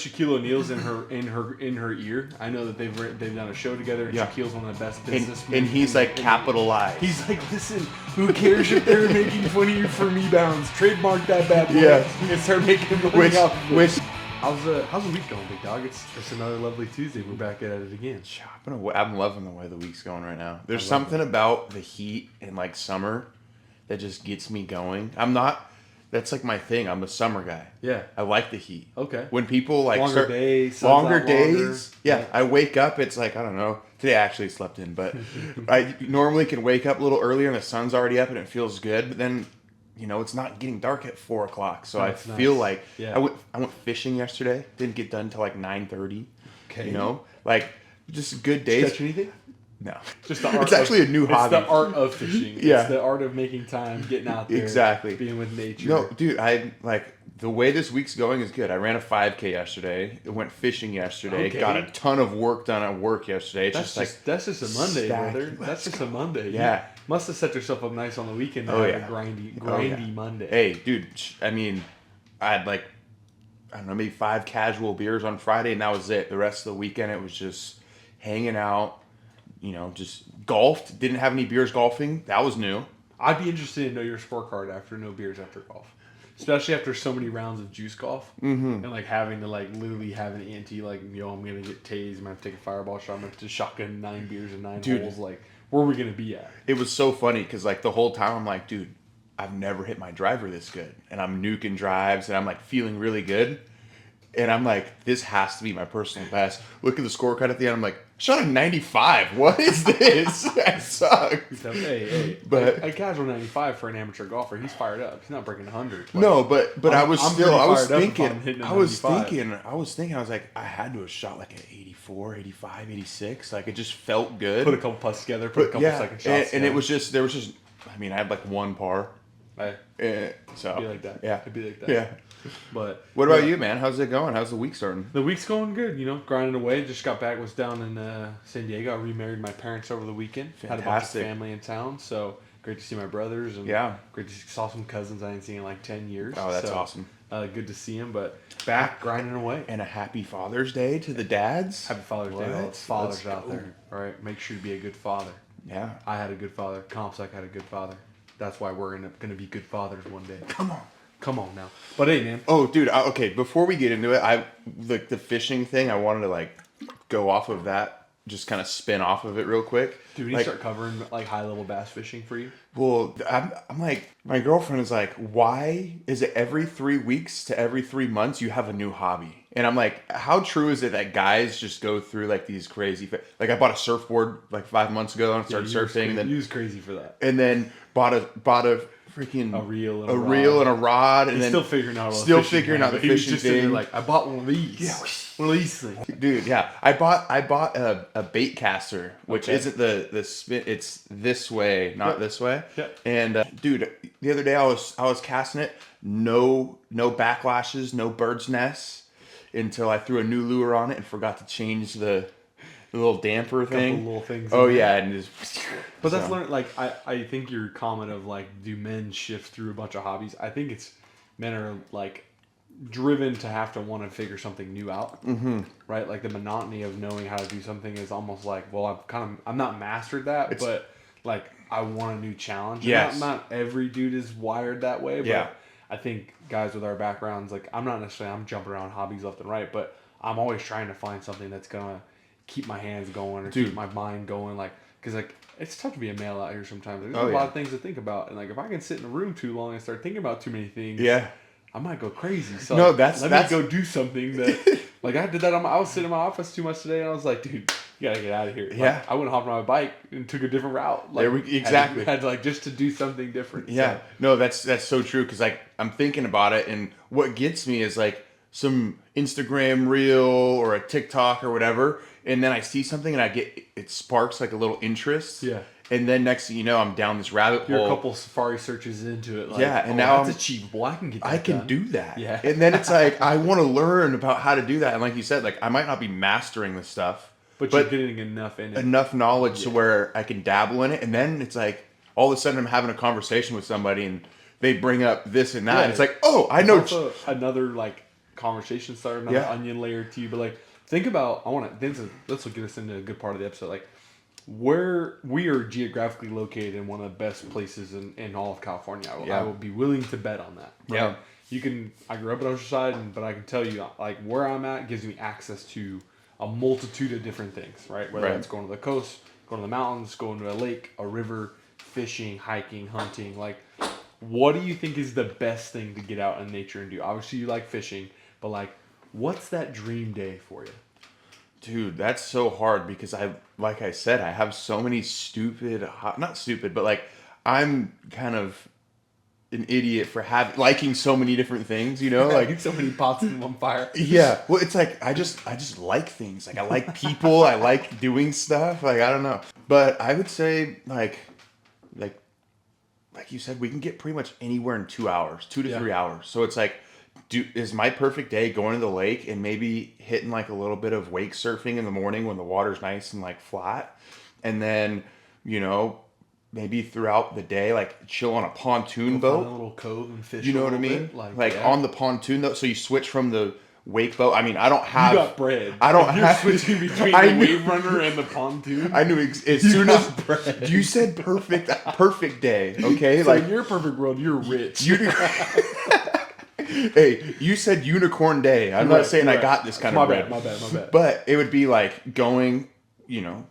Shaquille O'Neal's in her ear. I know that they've done a show together, and Shaquille's one of the best businessmen. And he's like capitalized. He's like, listen, who cares if they're making fun of you for MEBOUNDS? Trademark that bad boy. Yeah. And start making money off of it. Which how's the week going, big dog? It's another lovely Tuesday. We're back at it again. I'm loving the way the week's going right now. There's something about the heat and like summer that just gets me going. That's like my thing. I'm a summer guy. Yeah. I like the heat. Okay. When people like Longer days. Yeah. I wake up, it's like, I don't know. Today I actually slept in, but I normally can wake up a little earlier and the sun's already up and it feels good. But then, it's not getting dark at 4 o'clock. So I feel like I went fishing yesterday. Didn't get done till like 9:30. Okay. Like just good days. Catch anything? No. Just the art. It's actually a new hobby. It's the art of fishing. Yeah. It's the art of making time, getting out there. Exactly. Being with nature. No, dude, I like the way this week's going is good. I ran a 5K yesterday. I went fishing yesterday. Okay. Got a ton of work done at work yesterday. That's just a Monday, brother. That's just a Monday. Yeah. You must have set yourself up nice on the weekend to have a grindy Monday. Hey, dude, I mean, I had like, I don't know, maybe 5 casual beers on Friday, and that was it. The rest of the weekend, it was just hanging out, just golfed. Didn't have any beers golfing. That was new. I'd be interested to know your scorecard after no beers after golf. Especially after so many rounds of juice golf. Mm-hmm. And like having to like literally have an ante, like, I'm going to get tased. I'm going to have to take a fireball shot. I'm going to have to shotgun 9 beers and 9 holes. Like, where are we going to be at? It was so funny because like the whole time I'm like, dude, I've never hit my driver this good. And I'm nuking drives and I'm like feeling really good. And I'm like, this has to be my personal best. Look at the scorecard at the end. I'm like, shot a 95. What is this? I suck. Hey, but a casual 95 for an amateur golfer. He's fired up. He's not breaking 100. Like, no, but I was thinking, I was like, I had to have shot like an 84, 85, 86. Like it just felt good. Put a couple putts together. Put a couple second shots. And it was just, I mean, I had like 1 par. So it'd be like that. Yeah. It'd be like that. Yeah. But what about you, man? How's it going? How's the week starting? The week's going good, grinding away. Just got back, was down in San Diego. I remarried my parents over the weekend. Fantastic. Had a bunch of family in town, so great to see my brothers. And great to saw some cousins I hadn't seen in like 10 years. Oh, that's awesome. Good to see them, but back grinding away. And a happy Father's Day to the dads. Happy Father's Day to all the fathers out there. All right, make sure to be a good father. Yeah. I had a good father. Compsec had a good father. That's why we're going to be good fathers one day. Come on now. But hey, man. Oh, dude. Okay. Before we get into it, the fishing thing. I wanted to like go off of that, just kind of spin off of it real quick. Dude, we need to start covering like high level bass fishing for you. Well, I'm like, my girlfriend is like, why is it every 3 weeks to every 3 months you have a new hobby? And I'm like, how true is it that guys just go through like these crazy, like I bought a surfboard like 5 months ago and started surfing. You was crazy for that. And then bought a freaking a reel and a rod, and then still figuring out the fishing thing. Like, I bought one of these. Yeah, one of these things. Dude, yeah, I bought a bait caster, which isn't the spin. It's this way, not this way. Yeah. And dude, the other day I was casting it. No backlashes, no bird's nests, until I threw a new lure on it and forgot to change the little damper thing. Couple little things. Oh yeah, and just. But that's learned. Like I think your comment of like, do men shift through a bunch of hobbies? I think it's men are like driven to have to want to figure something new out. Mm-hmm. Right, like the monotony of knowing how to do something is almost like, well, I'm not mastered that, but like I want a new challenge. Yes. Not every dude is wired that way. But yeah. I think guys with our backgrounds, like I'm jumping around hobbies left and right, but I'm always trying to find something that's gonna keep my hands going or keep my mind going, like, because like it's tough to be a male out here sometimes. There's a lot of things to think about, and like if I can sit in a room too long and start thinking about too many things, I might go crazy. So no, let me go do something that like I did that I was sitting in my office too much today, and I was like, dude, you gotta get out of here. Like, I went and hopped on my bike and took a different route. Like, exactly. Had to like just to do something different. Yeah, so. No, that's so true, because like I'm thinking about it, and what gets me is like some Instagram reel or a TikTok or whatever, and then I see something and it sparks like a little interest. Yeah. And then next thing you know, I'm down this rabbit hole. You're a couple Safari searches into it. Like, and now that's achievable. I can get that I can done. do that. Yeah. And then it's like, I want to learn about how to do that. And like you said, like I might not be mastering the stuff, but you're getting enough in it. Enough knowledge to where I can dabble in it. And then it's like, all of a sudden I'm having a conversation with somebody and they bring up this and that. And it's like, oh, I know. Also another like conversation starter, another onion layer to you. But like, think about, this will get us into a good part of the episode. Like, where we are geographically located in one of the best places in all of California. I will be willing to bet on that. Right? Yeah. I grew up at Oceanside, but I can tell you, like, where I'm at gives me access to a multitude of different things, right? Whether it's going to the coast, going to the mountains, going to a lake, a river, fishing, hiking, hunting. Like, what do you think is the best thing to get out in nature and do? Obviously, you like fishing, but like, what's that dream day for you? Dude, that's so hard because like I said, I have so many not stupid, but like, I'm kind of an idiot for liking so many different things, you know, like so many pots in one fire. Yeah, well, it's like I just like things. Like I like people. I like doing stuff. Like I don't know, but I would say like you said, we can get pretty much anywhere in 2 hours, 2 to 3 hours. So it's like, is my perfect day going to the lake and maybe hitting like a little bit of wake surfing in the morning when the water's nice and like flat, and then maybe throughout the day, like chill on a pontoon boat. Find a little cove and fish. You know what I mean? On the pontoon though. So you switch from the wake boat. I mean, I don't have. You got bread. I don't You're have. switching between the wave runner and the pontoon. I knew as soon as bread. You said perfect day. Okay, so in your perfect world, you're rich. Hey, you said unicorn day. I'm not saying I got this kind of bread. My bad. But it would be like going,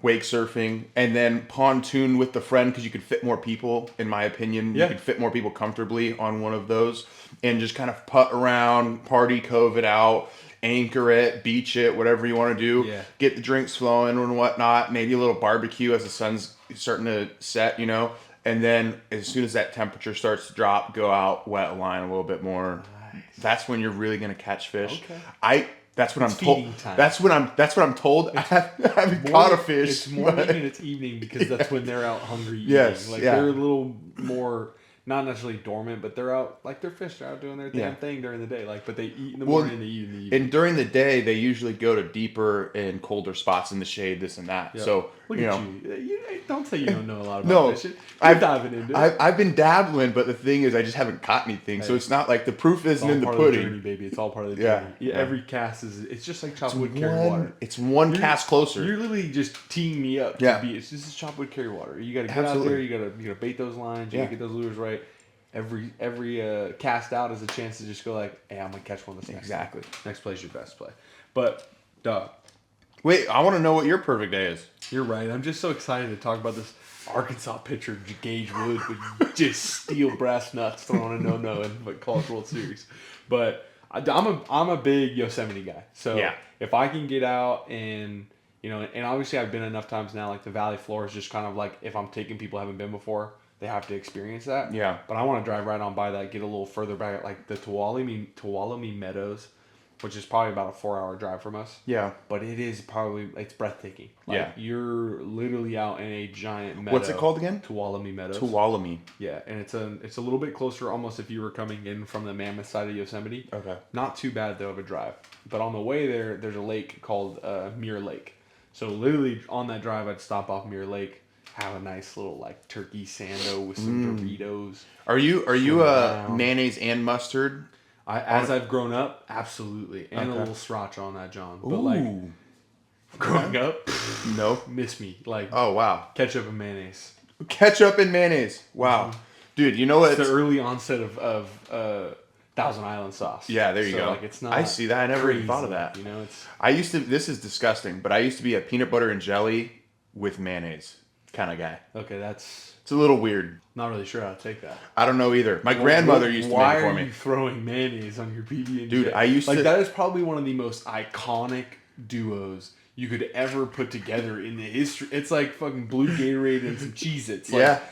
wake surfing, and then pontoon with the friend, because you could fit more people, in my opinion. You could fit more people comfortably on one of those, and just kind of putt around, party cove it out, anchor it, beach it, whatever you want to do. Yeah. Get the drinks flowing and whatnot. Maybe a little barbecue as the sun's starting to set, And then as soon as that temperature starts to drop, go out, wet line a little bit more. Nice. That's when you're really going to catch fish. Okay. That's what I'm told. Time. That's what I'm told. I haven't caught a fish. It's morning and it's evening, because that's when they're out hungry eating. Yes, they're a little more, not necessarily dormant, but they're out, like they're fish. They're out doing their damn thing during the day. But they eat in the morning and they eat in the evening. And during the day, they usually go to deeper and colder spots in the shade, this and that. Yep. So, Look at you. Don't say you don't know a lot about fishing. I'm diving into it. I've been dabbling, but the thing is, I just haven't caught anything. So it's not like the proof isn't in the pudding. It's all part of the journey, baby. It's all part of the journey. Yeah. Every cast it's just like chop wood, carry water. It's one cast closer. You're literally just teeing me up to be. It's just chop wood, carry water. You got to get out there. You got to bait those lines. You got to get those lures right. Every cast out is a chance to just go like, hey, I'm gonna catch one this next time. Next play is your best play. But dog. Wait, I want to know what your perfect day is. You're right. I'm just so excited to talk about this Arkansas pitcher, Gage Wood, with just steel brass nuts throwing a no-no in the College World Series. But I'm a big Yosemite guy. So if I can get out and and obviously I've been enough times now, like the Valley floor is just kind of like, if I'm taking people who haven't been before, they have to experience that. Yeah. But I want to drive right on by that, get a little further back, like the Tuolumne Meadows, which is probably about a 4-hour drive from us. Yeah. But it's breathtaking. Like, you're literally out in a giant meadow. What's it called again? Tuolumne Meadows. Tuolumne. Yeah, and it's a little bit closer, almost if you were coming in from the Mammoth side of Yosemite. Okay. Not too bad though of a drive. But on the way there's a lake called Mirror Lake. So literally on that drive, I'd stop off Mirror Lake, have a nice little like turkey sando with some Doritos. Are you a mayonnaise and mustard? As I've grown up, absolutely, and a little sriracha on that, John. But like growing up, no, miss me. Like, oh wow, ketchup and mayonnaise. Ketchup and mayonnaise. Wow, dude, you know what? It's the early onset of Thousand Island sauce. Yeah, there you go. Like, it's not. I see that. I never even thought of that. I used to. This is disgusting, but I used to be a peanut butter and jelly with mayonnaise kind of guy. Okay, it's a little weird. Not really sure how to take that. I don't know either. My grandmother used to make it for me. Why are you throwing mayonnaise on your PB&J? Dude, I used to... that is probably one of the most iconic duos you could ever put together in the history. It's like fucking blue Gatorade and some Cheez-Its. Like,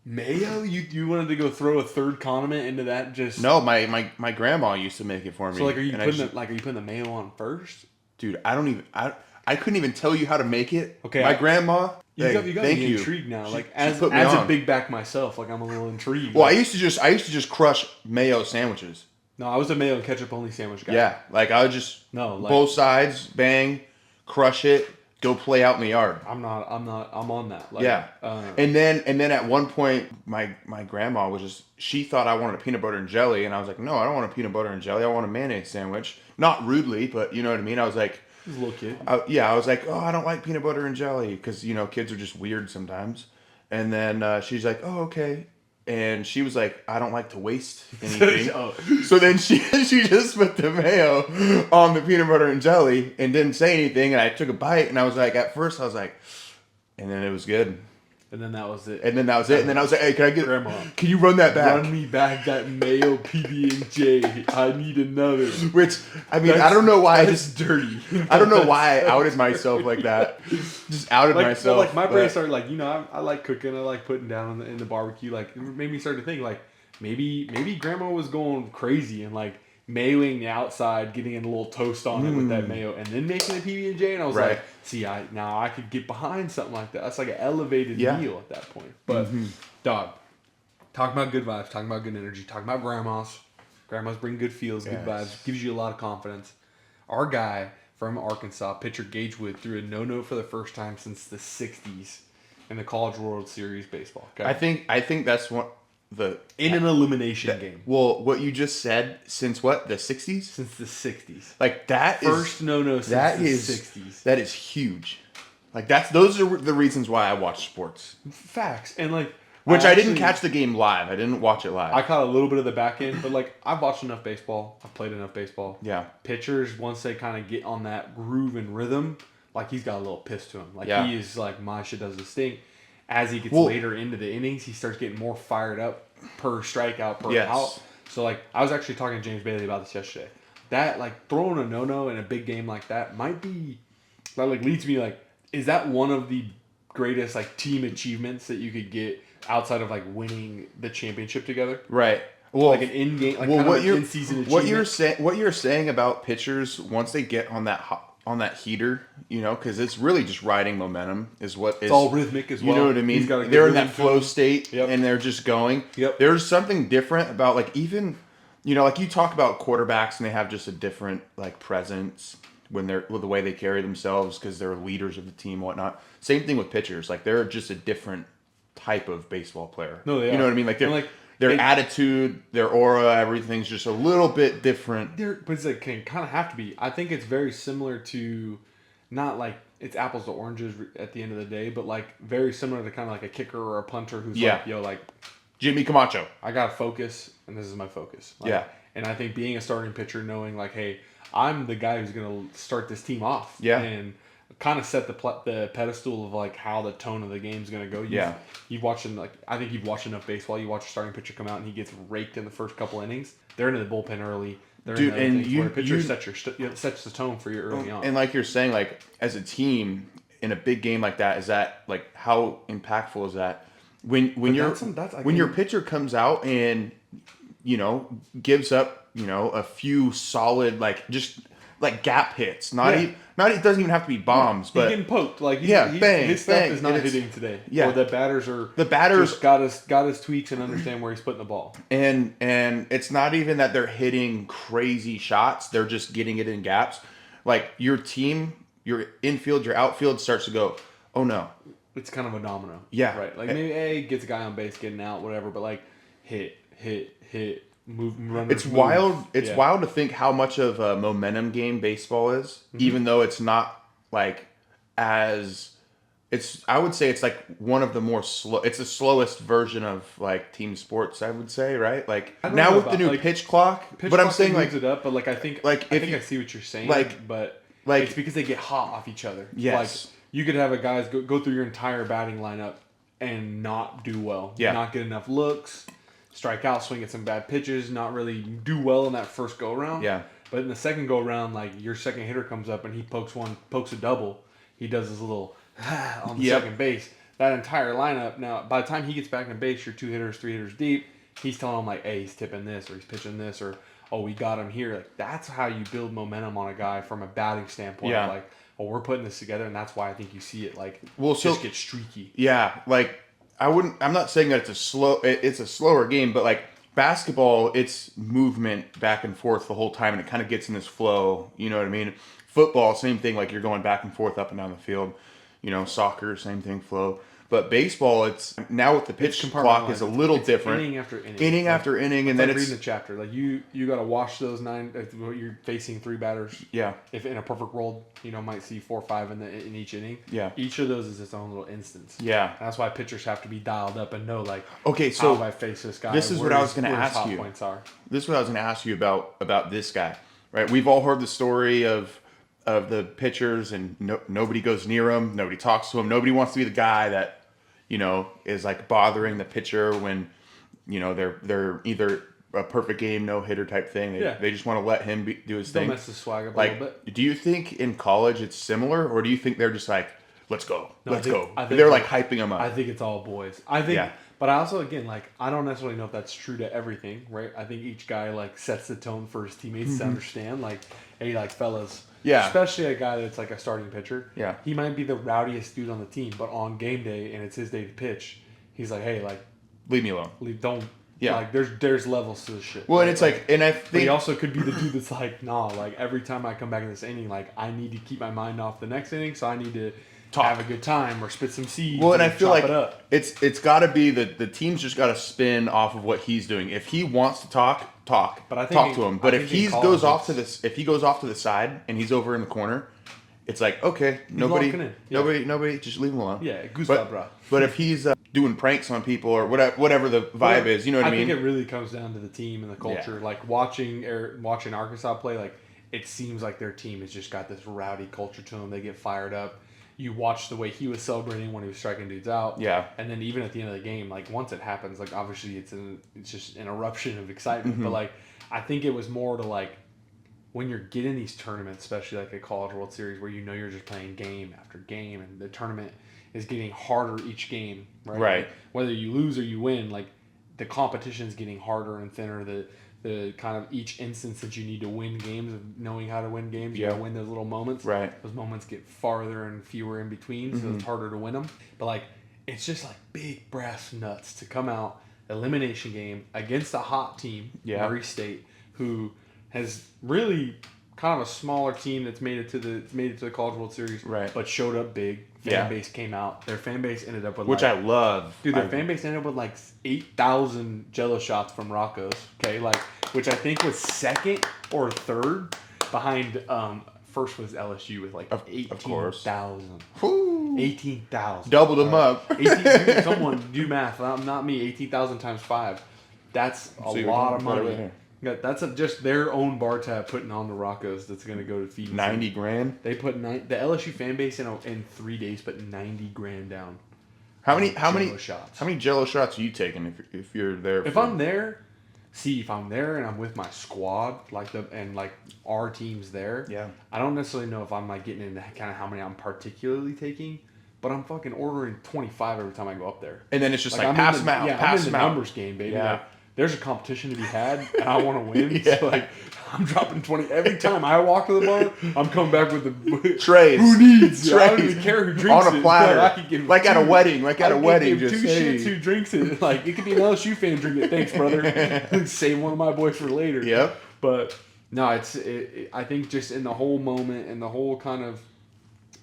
mayo? You wanted to go throw a third condiment into that? Just no. My grandma used to make it for me. So like, are you putting the mayo on first? Dude, I couldn't even tell you how to make it. Okay, my grandma. You got me intrigued now. Like as a big back myself, like I'm a little intrigued. Well, I used to just crush mayo sandwiches. No, I was a mayo and ketchup only sandwich guy. Yeah, like I would just both sides, bang, crush it, go play out in the yard. I'm on that. Like, Yeah. And then at one point, my grandma was just, she thought I wanted a peanut butter and jelly. And I was like, no, I don't want a peanut butter and jelly. I want a mayonnaise sandwich. Not rudely, but you know what I mean? I was like, He's a little kid. I was like, oh, I don't like peanut butter and jelly. Because, kids are just weird sometimes. And then she's like, oh, okay. And she was like, I don't like to waste anything. So then she just put the mayo on the peanut butter and jelly and didn't say anything. And I took a bite and I was like, at first I was like, and then it was good. And then that was it. And then I was like, hey, Grandma, can you run that back? Run me back that mayo PB&J. I need another. Which, I mean, I don't know why. That's dirty. I don't know why I outed myself like that. Just outed myself. Well, my brain started like, I like cooking. I like putting down in the barbecue. Like, it made me start to think like, maybe Grandma was going crazy and like mayoing the outside, getting a little toast on it with that mayo, and then making a PB&J. And I was like, see, now I could get behind something like that. That's like an elevated meal at that point. But dog, talking about good vibes, talking about good energy, talking about grandmas. Grandmas bring good feels, good vibes, gives you a lot of confidence. Our guy from Arkansas, pitcher Gage Wood, threw a no-no for the first time since the 60s in the College World Series baseball. Okay? I think that's what in an elimination game. Well, what you just said, since what, the 60s? Since the 60s. Like that first no-no since the 60s. That is huge. Like those are the reasons why I watch sports. Facts. And like, which I didn't catch the game live. I didn't watch it live. I caught a little bit of the back end, but like I've watched enough baseball. I've played enough baseball. Yeah. Pitchers, once they kind of get on that groove and rhythm, like he's got a little piss to him. Like he is like, my shit doesn't stink. As he gets later into the innings, he starts getting more fired up per strikeout, per out. So like I was actually talking to James Bailey about this yesterday. That like throwing a no-no in a big game like that might be, that like leads me like, is that one of the greatest like team achievements that you could get outside of like winning the championship together? Right. Well, like an in-game, like kind of an in-season achievement. What you're saying about pitchers once they get on that heater, because it's really just riding momentum is what is. It's all rhythmic as well. You know what I mean? They're in that flow state and they're just going. Yep. There's something different about like even, like you talk about quarterbacks and they have just a different like presence when they're with the way they carry themselves because they're leaders of the team and whatnot. Same thing with pitchers. Like they're just a different type of baseball player. No, they are. You know what I mean? Like they're their attitude, their aura, everything's just a little bit different. But it's like, can kind of have to be. I think it's very similar to, not like it's apples to oranges at the end of the day, but like very similar to kind of like a kicker or a punter who's like, like Jimmy Camacho. I got to focus, and this is my focus. Like, and I think being a starting pitcher, knowing like, hey, I'm the guy who's going to start this team off. And kind of set the pedestal of like how the tone of the game's going to go. You've watched I think you've watched enough baseball. You watch a starting pitcher come out and he gets raked in the first couple innings. They're into the bullpen early. They're where a pitcher sets the tone for you early on. And like you're saying, like as a team in a big game like that, is that like how impactful is that when your pitcher comes out and gives up a few solid like just like gap hits, it doesn't even have to be bombs, but he's getting poked. Like bang, his stuff is not hitting today. Or the batters just got his tweaks and understand where he's putting the ball. And it's not even that they're hitting crazy shots; they're just getting it in gaps. Like your team, your infield, your outfield starts to go, oh no. It's kind of a domino. Yeah. Right. Like maybe gets a guy on base getting out, whatever. But like hit. Move, it's wild. It's wild to think how much of a momentum game baseball is, even though it's not like as it's. I would say it's like one of the more slow. It's the slowest version of like team sports. I would say, right? Like now with the new pitch clock. But I'm saying like it up. But like I think I see what you're saying. But it's because they get hot off each other. Yes. Like you could have a guys go through your entire batting lineup and not do well. Yeah. Not get enough looks. Strike out, swing at some bad pitches, not really do well in that first go around. Yeah. But in the second go around, like your second hitter comes up and he pokes a double. He does his little on the second base. That entire lineup. Now, by the time he gets back in base, you're 2 hitters, 3 hitters deep. He's telling him like, hey, he's tipping this or he's pitching this or we got him here. Like that's how you build momentum on a guy from a batting standpoint. Yeah. Like, we're putting this together, and that's why I think you see it like just get streaky. Yeah, like. I'm not saying that it's a slower game, but like basketball, it's movement back and forth the whole time, and it kind of gets in this flow. You know what I mean? Football, same thing. Like you're going back and forth up and down the field. Soccer, same thing, flow. But baseball, it's now with the pitch clock is a little different. Inning after inning. Inning after inning, and then it's reading the chapter. Like you got to watch those 9. You're facing 3 batters. Yeah. If in a perfect world, might see 4 or 5 in each inning. Yeah. Each of those is its own little instance. Yeah. And that's why pitchers have to be dialed up and know okay, so how I face this guy. This is what I was going to ask you. Points are. This is what I was going to ask you about this guy. Right? We've all heard the story of the pitchers, and nobody goes near him, nobody talks to him, nobody wants to be the guy that is like bothering the pitcher when they're either a perfect game no hitter type thing. They just want to let him do his thing. Don't mess the swag up a little bit. Do you think in college it's similar, or do you think they're just like, let's go, let's go? I think they're like hyping him up. I think it's all boys. I think, but I also I don't necessarily know if that's true to everything, right? I think each guy sets the tone for his teammates to understand, hey, fellas. Yeah. Especially a guy that's a starting pitcher. Yeah. He might be the rowdiest dude on the team, but on game day and it's his day to pitch, he's like, hey, leave me alone. Don't. Yeah. There's levels to this shit. Well, right? And it's and I think but he also could be the dude that's nah, every time I come back in this inning, I need to keep my mind off the next inning, so I need to have a good time or spit some seeds. Well, and I feel like it's got to be the team's just got to spin off of what he's doing. If he wants to talk. But I think talk to him. But if he goes off to the side and he's over in the corner, it's like, okay, nobody, just leave him alone. Yeah, but if he's doing pranks on people or whatever the vibe is, you know what I mean? I think it really comes down to the team and the culture. Yeah. Watching Arkansas play, it seems like their team has just got this rowdy culture to them. They get fired up. You watch the way he was celebrating when he was striking dudes out. Yeah. And then even at the end of the game, once it happens, obviously it's just an eruption of excitement. Mm-hmm. But I think it was more to when you're getting these tournaments, especially a College World Series where you're just playing game after game and the tournament is getting harder each game, right? Right. Whether you lose or you win, the competition is getting harder and thinner. The kind of each instance that you need to win games, of knowing how to win games, you gotta win those little moments. Right. Those moments get farther and fewer in between, so it's harder to win them. But it's just big brass nuts to come out elimination game against a hot team, Murray State, who has really kind of a smaller team that's made it to the College World Series, right? But showed up big. Fan base came out. Their fan base ended up with which I love. Dude, their fan base ended up with 8,000 Jello shots from Rocco's. Okay, which I think was second or third behind. First was LSU with 18,000. 18,000. Doubled them up. 18. Someone do math. Not me. 18,000 times 5. That's a lot of money. Yeah, that's just their own bar tab putting on the Rocco's that's going to go to feed. $90,000. They put the LSU fan base in 3 days put $90,000 down. How many shots? How many Jello shots are you taking if you're there? If I'm there and I'm with my squad, and our team's there. Yeah. I don't necessarily know if I'm getting into kind of how many I'm particularly taking, but I'm fucking ordering 25 every time I go up there. And then it's just pass them out. Yeah, pass I'm in the numbers game, baby. Yeah. There's a competition to be had, and I want to win. Yeah. So I'm dropping 20 every time I walk to the bar. I'm coming back with the trays. Who needs? Trays. I don't even care who drinks on a platter. I could give at a wedding. At a wedding. Just two shits who drinks it. It could be an LSU fan drink it. Thanks, brother. Save one of my boys for later. Yep. But no, I think just in the whole moment and the whole kind of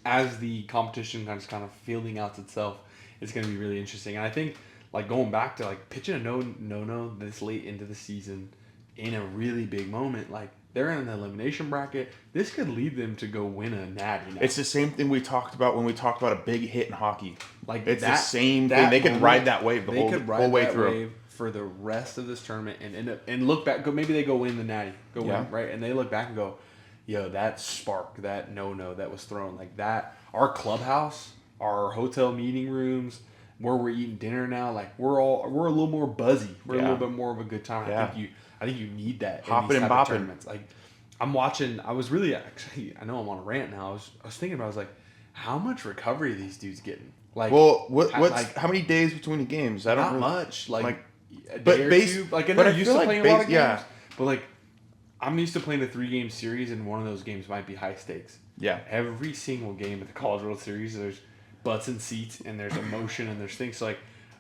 as the competition kind of fielding out itself, it's going to be really interesting. And I think. Going back to pitching a no this late into the season in a really big moment, they're in the elimination bracket. This could lead them to go win a natty now. It's the same thing we talked about when we talked about a big hit in hockey. It's the same thing. They could ride that wave the whole way through. Wave for the rest of this tournament and end up and look back. Maybe they go win the natty. Win, right? And they look back and go, yo, that spark, that no that was thrown that. Our clubhouse, our hotel meeting rooms, where we're eating dinner now, we're a little more buzzy. We're a little bit more of a good time. Yeah. I think you need that. Hopping and bopping. Tournaments. I'm watching. I was really actually. I know I'm on a rant now. I was thinking about. I was like, how much recovery are these dudes getting? How many days between the games? I don't know. Not much. A but day or base. Two. And but they're used to playing a lot of games. Yeah. But I'm used to playing a 3-game series, and one of those games might be high stakes. Yeah. Every single game at the College World Series, there's butts and seats, and there's emotion, and there's things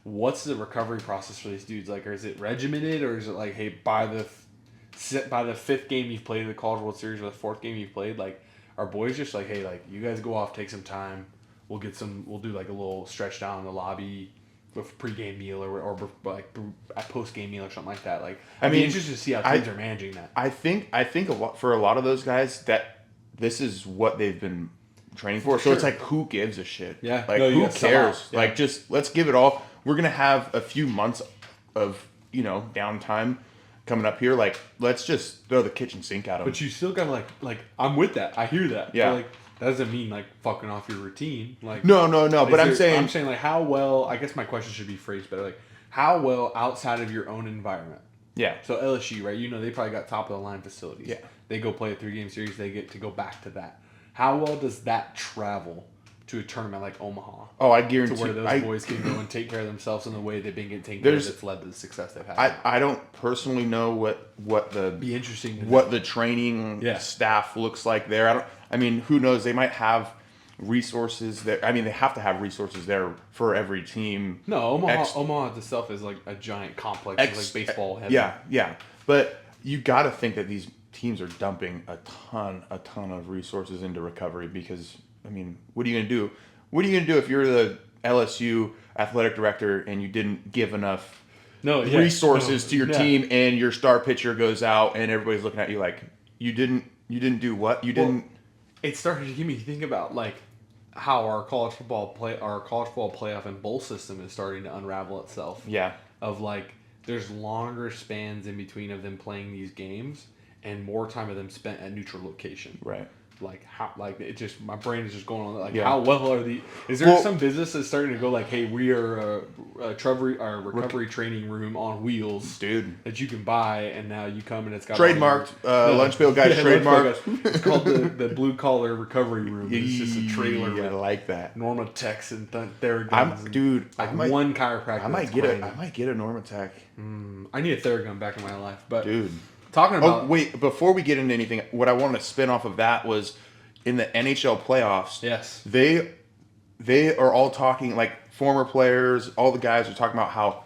what's the recovery process for these dudes? Or is it regimented, or is it hey, by the 5th game you've played in the College World Series, or the 4th game you've played, our boys just like, hey, like you guys go off, take some time. We'll do like a little stretch down in the lobby with pregame meal or like a postgame meal or something like that. Like, I mean, interested to see how teams are managing that. I think for a lot of those guys that this is what they've been training for. So it's like, who gives a shit? Yeah. Like, who cares? Yeah. Like, just let's give it all. We're gonna have a few months of downtime coming up here. Like, let's just throw the kitchen sink at them. But you still gotta like I'm with that. I hear that. Yeah. But like, that doesn't mean like fucking off your routine. Like no. But I'm saying like how well. I guess my question should be phrased better. Like how well outside of your own environment. Yeah. So LSU, right? They probably got top of the line facilities. Yeah. They go play a 3-game series. They get to go back to that. How well does that travel to a tournament like Omaha? Oh, I guarantee. To where those boys can go and take care of themselves in the way they've been getting taken care of that's led to the success they've had. I don't personally know what the be interesting what the training staff looks like there. I mean, who knows? They might have resources there. I mean, they have to have resources there for every team. No, Omaha itself is like a giant complex. It's like baseball heavy. Yeah. But you got to think that these teams are dumping a ton of resources into recovery because, I mean, what are you going to do? What are you going to do if you're the LSU athletic director and you didn't give enough resources to your team and your star pitcher goes out and everybody's looking at you like, you didn't do what? You didn't. It started to give me think about like how our college football playoff and bowl system is starting to unravel itself. Yeah. Of like, there's longer spans in between of them playing these games and more time of them spent at neutral location. Right. Like how, like it just, my brain is just going on. Like how well are the? Is there some business that's starting to go like, hey, we are a recovery training room on wheels, dude, that you can buy, and now you come and it's got trademarked lunch pail guys trademarked. It's called the blue collar recovery room. It's just a trailer. Yeah, I like that. Norma Techs and Theraguns. One chiropractor. I might get a Norma Tech. I need a Theragun back in my life, but dude. Talking about... Oh, wait, before we get into anything, what I wanted to spin off of that was in the NHL playoffs. Yes. They are all talking, like former players, all the guys are talking about how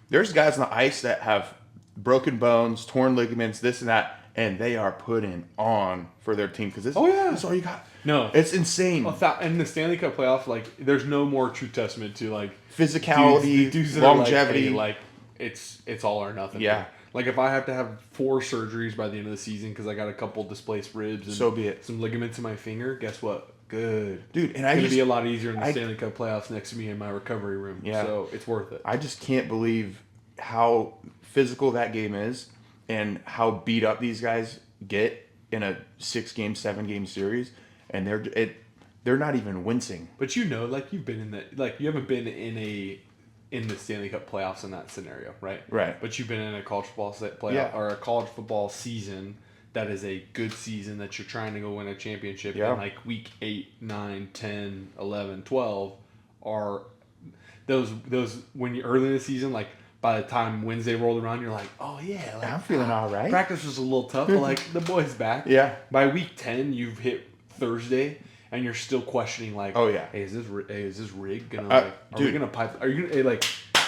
there's guys on the ice that have broken bones, torn ligaments, this and that, and they are putting on for their team because this is all you got. No. It's insane. And the Stanley Cup playoff, like, there's no more true testament to, like... physicality, dudes longevity. Like, it's all or nothing. Yeah. Like, if I have to have 4 surgeries by the end of the season because I got a couple displaced ribs and so be it. Some ligaments in my finger, guess what? Good. Dude, and it's going to be a lot easier in the Stanley Cup playoffs next to me in my recovery room. Yeah. So, it's worth it. I just can't believe how physical that game is and how beat up these guys get in a 6-game, 7-game series. And they're not even wincing. But like, you've been in that... Like, you haven't been in the Stanley Cup playoffs in that scenario, right? Right. But you've been in a college football playoff or a college football season that is a good season that you're trying to go win a championship. Yeah. And like week 8, 9, 10, 11, 12 are those when you're early in the season, like by the time Wednesday rolled around, you're like, oh yeah, like, I'm feeling all right. Practice was a little tough, but like the boy's back. Yeah. By week 10, you've hit Thursday. And you're still questioning, like, oh yeah, hey, is this rig gonna are we gonna pipe? Are you gonna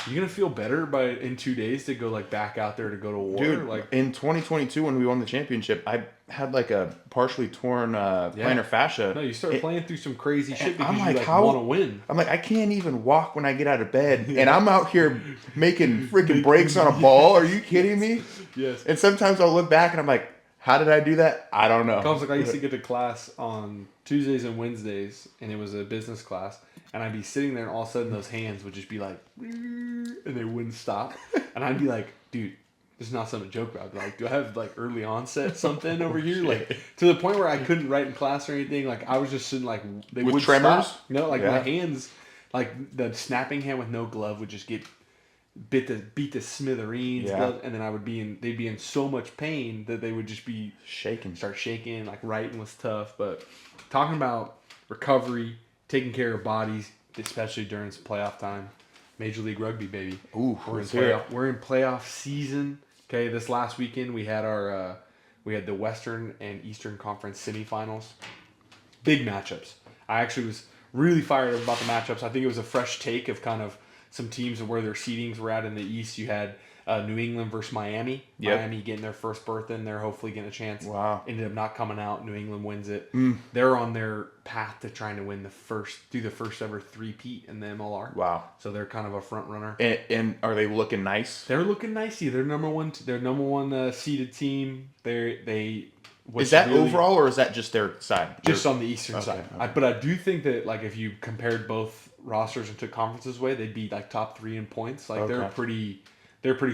you gonna feel better in 2 days to go like back out there to go to war? Dude, like in 2022 when we won the championship, I had like a partially torn plantar fascia. No, you start playing through some crazy shit because I'm like, you want to win. I'm like, I can't even walk when I get out of bed, and I'm out here making freaking breaks on a ball. Are you kidding me? Yes. And sometimes I'll look back and I'm like, how did I do that? I don't know. Like I used to get to class on Tuesdays and Wednesdays, and it was a business class, and I'd be sitting there, and all of a sudden those hands would just be like, and they wouldn't stop, and I'd be like, dude, this is not something to joke about. I'd be like, do I have like early onset something over here? Like to the point where I couldn't write in class or anything. Like I was just sitting like they would tremors. Stop. No, like my hands, like the snapping hand with no glove would just get beat the smithereens, and then they'd be in so much pain that they would just be start shaking, like writing was tough. But talking about recovery, taking care of bodies, especially during some playoff time, Major League Rugby, baby. Ooh, we're in playoff season. Okay, this last weekend we had the Western and Eastern Conference semifinals. Big matchups. I actually was really fired up about the matchups. I think it was a fresh take of kind of some teams and where their seedings were at in the East. You had New England versus Miami. Yep. Miami getting their first berth in there, hopefully getting a chance. Wow. Ended up not coming out. New England wins it. They're on their path to trying to win the first ever three-peat in the MLR. Wow. So they're kind of a front runner. And are they looking nice? They're looking nicey. They're number one seeded team. Is that really, overall, or is that just their side? Just on the eastern side. Okay. But I do think that like if you compared both rosters and took conferences away, they'd be like top 3 in points. Like they're a pretty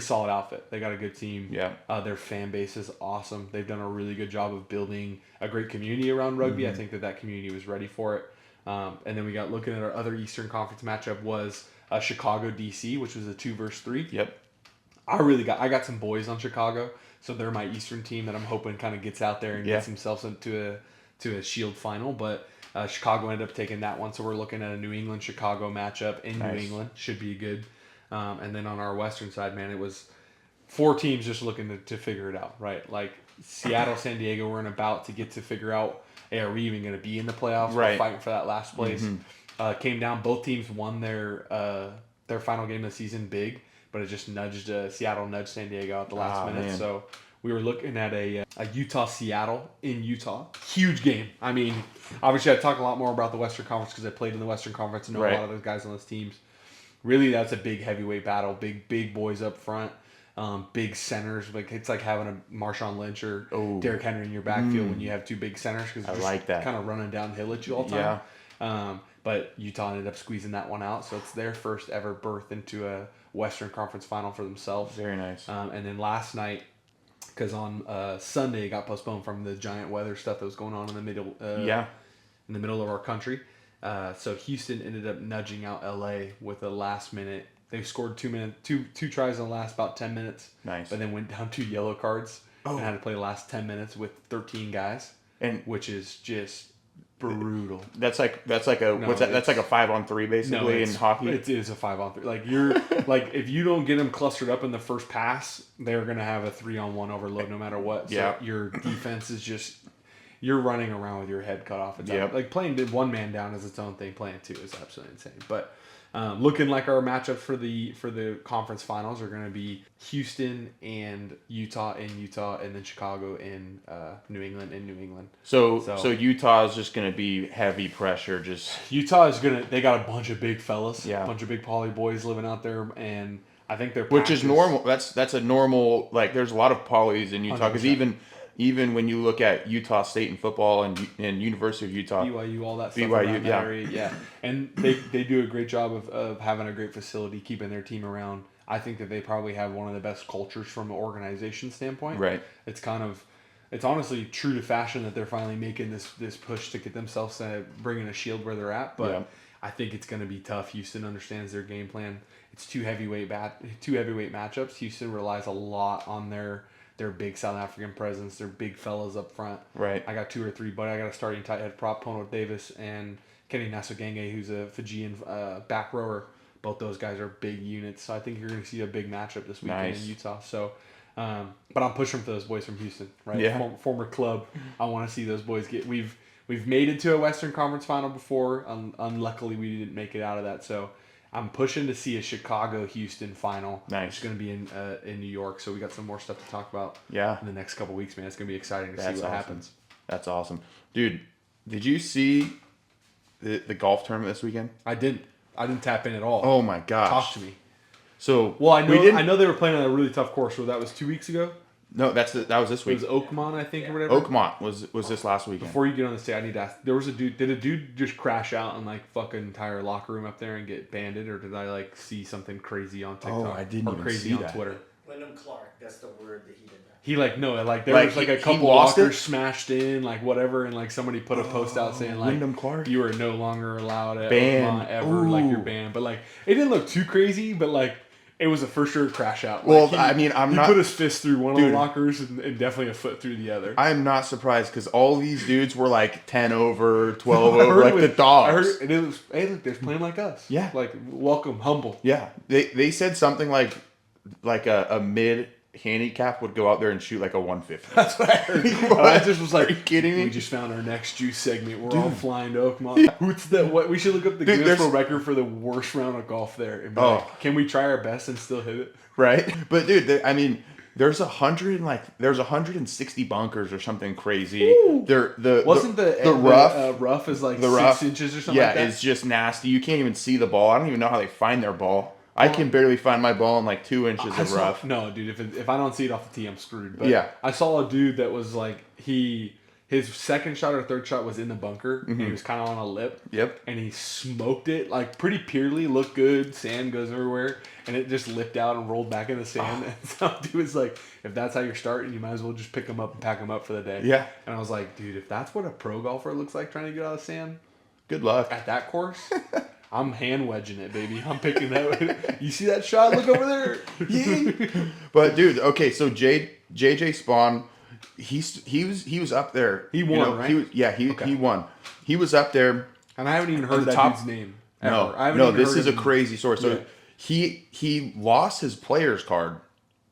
solid outfit. They got a good team. Yeah. Their fan base is awesome. They've done a really good job of building a great community around rugby. I think that community was ready for it. And then we got looking at our other Eastern Conference matchup was Chicago DC, which was a 2 versus 3. Yep. I got some boys on Chicago, so they're my Eastern team that I'm hoping kind of gets out there and gets themselves into a Shield final. But Chicago ended up taking that one, so we're looking at a New England Chicago matchup in New England. Should be good. And then on our Western side, man, it was 4 teams just looking to figure it out, right? Like Seattle, San Diego, we're about to get to figure out, hey, are we even going to be in the playoffs? Right. We're fighting for that last place. Came down, both teams won their final game of the season big, but it just Seattle nudged San Diego at the last minute. Man. So we were looking at a Utah-Seattle in Utah. Huge game. I mean, obviously I talk a lot more about the Western Conference because I played in the Western Conference and know a lot of those guys on those teams. Really, that's a big heavyweight battle. Big boys up front. Big centers. Like it's like having a Marshawn Lynch or Derrick Henry in your backfield when you have 2 big centers because I like that. Kind of running downhill at you all the time. Yeah. But Utah ended up squeezing that one out, so it's their first ever berth into a Western Conference final for themselves. Very nice. And then last night, because on Sunday it got postponed from the giant weather stuff that was going on in the middle. In the middle of our country. So Houston ended up nudging out LA with a last minute. They scored 2 tries in the last about 10 minutes. Nice. But then went down 2 yellow cards and had to play the last 10 minutes with 13 guys, which is just brutal. That's like a That's like a 5-on-3 basically in hockey. It is a 5-on-3. Like you're like if you don't get them clustered up in the first pass, they're gonna have a 3-on-1 overload no matter what. So your defense is just. You're running around with your head cut off. Like playing one man down is its own thing. Playing 2 is absolutely insane. But looking like our matchups for the conference finals are going to be Houston and Utah in Utah, and then Chicago in New England in New England. So Utah is just going to be heavy pressure. Just Utah is they got a bunch of big fellas, a bunch of big poly boys living out there, and I think they're which is normal. That's a normal. Like there's a lot of polys in Utah because even when you look at Utah State in football and University of Utah, BYU, all that stuff around that area, and they do a great job of having a great facility, keeping their team around. I think that they probably have one of the best cultures from an organization standpoint. Right. It's honestly true to fashion that they're finally making this push to get themselves bringing a Shield where they're at, but I think it's going to be tough. Houston understands their game plan. It's 2 heavyweight matchups. Houston relies a lot on their big South African presence, their big fellas up front. Right. I got 2 or 3, but I got a starting tight head prop, Pono Davis, and Kenny Nasogenge, who's a Fijian back rower. Both those guys are big units, so I think you're going to see a big matchup this weekend in Utah. So, but I'm pushing for those boys from Houston, right? Yeah. Former club. I want to see those boys get. We've made it to a Western Conference final before. Unluckily, we didn't make it out of that. So. I'm pushing to see a Chicago-Houston final. Nice. It's going to be in New York, so we got some more stuff to talk about. In the next couple weeks, man. It's going to be exciting to see what happens. That's awesome, dude. Did you see the golf tournament this weekend? I didn't tap in at all. Oh my gosh! Talk to me. So I know they were playing on a really tough course. So that was 2 weeks ago. No, that was this week. It was Oakmont, I think, or whatever. Oakmont was this last weekend. Before you get on the stage, I need to ask. There was a dude. Did a dude just crash out and like fucking entire locker room up there and get banded, or did I like see something crazy on TikTok? Oh, I didn't even crazy see on that. Twitter. Wyndham Clark. That's the word that he did. He there like was like a couple lockers smashed in, like whatever, and like somebody put a post out saying like Wyndham Clark? You are no longer allowed at Banned. Oakmont ever, like you're banned. But like it didn't look too crazy, but like it was a for sure crash out. Well, like, he put his fist through one of the lockers and definitely a foot through the other. I'm not surprised because all these dudes were like 10 over, 12 over, like the dogs. I heard, and it was, hey, look, they're playing like us. Yeah. Like, welcome, humble. Yeah. They said something like a handicap would go out there and shoot like a 150. That's what I heard. I just was like, are you kidding me? We just found our next juice segment. We're all flying to Oakmont. Who's the what? We should look up the Guinness World Record for the worst round of golf there. And be like, can we try our best and still hit it? Right? But dude, I mean, there's 160 bunkers or something crazy. The rough is like 6 inches or something like that? Yeah, it's just nasty. You can't even see the ball. I don't even know how they find their ball. I can barely find my ball in like 2 inches of rough. No, dude, if I don't see it off the tee, I'm screwed. But yeah. I saw a dude that was like, his second shot or third shot was in the bunker, and he was kind of on a lip. Yep. And he smoked it, like, pretty purely, looked good, sand goes everywhere, and it just lipped out and rolled back in the sand. And so dude was like, if that's how you're starting, you might as well just pick them up and pack them up for the day. Yeah. And I was like, dude, if that's what a pro golfer looks like trying to get out of sand, good luck. at that course... I'm hand wedging it, baby. I'm picking that. You see that shot? Look over there. Yeah. But dude, okay, so JJ Spawn, he was up there. He won, right? He won. He was up there, and I haven't even heard that dude's name. Ever. No, this is a crazy story. So he lost his player's card